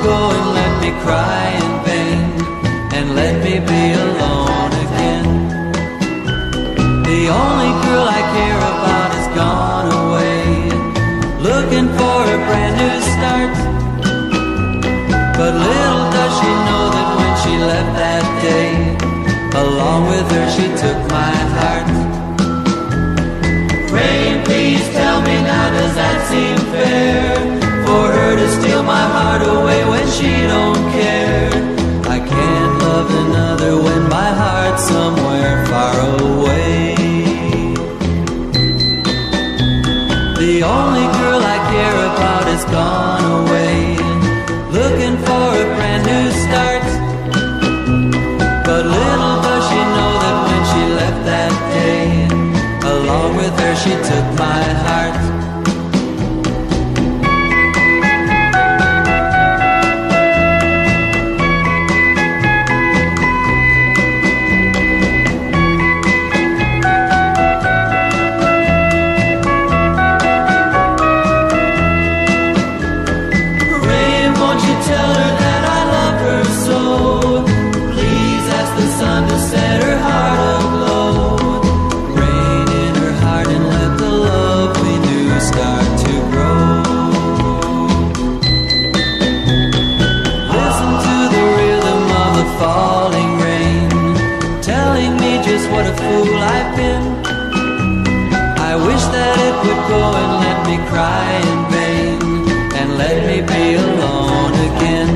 go and let me cry in vain, and let me be alone again. The only girl I care about has gone away, looking for a brand new start. But little does she know that when she left that day, along with her she took my heart. Rain, please tell me now, does that seem fair? For her to steal my heart away when she don't care. I can't love another when my heart's somewhere far away. The only girl I care about has gone away, looking for a brand new start. But little does she know that when she left that day, along with her she took my heart. Falling rain, telling me just what a fool I've been. I wish that it would go and let me cry in vain, and let me be alone again.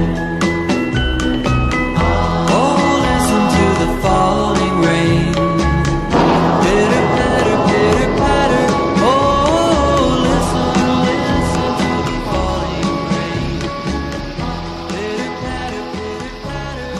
Oh, listen to the falling rain, pitter patter, pitter patter. Oh, listen, listen to the falling rain, pitter patter, pitter patter.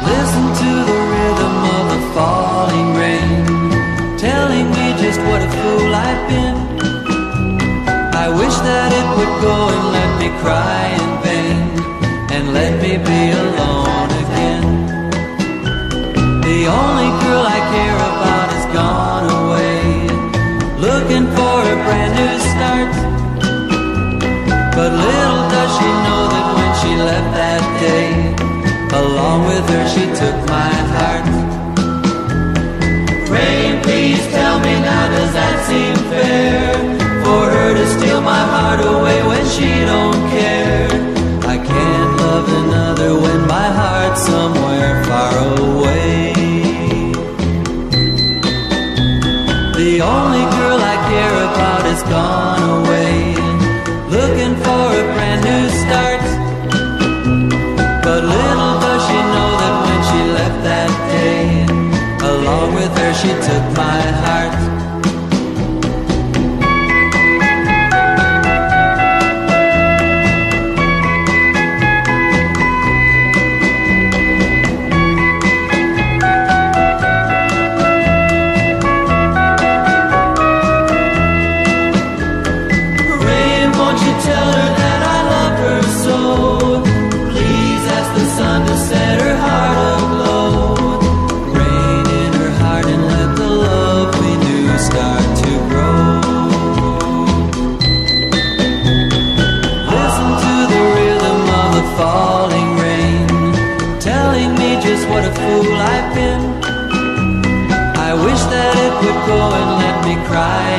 Listen to the rhythm of the falling rain, telling me just what a fool I've been. I wish that it would go and let me cry in vain, and let me be alone again. The only girl I care about has gone away, looking for a brand new start. But little does she know that when she left that day, along with her she took my heart. Rain, please tell me now, does that seem fair? For her to steal my heart away when she don't care. I can't love another when my heart's somewhere far away. The only girl I care about has gone away, looking for a brand new start. But little does she know that when she left that day, along with her she took my heart. Falling rain, telling me just what a fool I've been. I wish that it would go and let me cry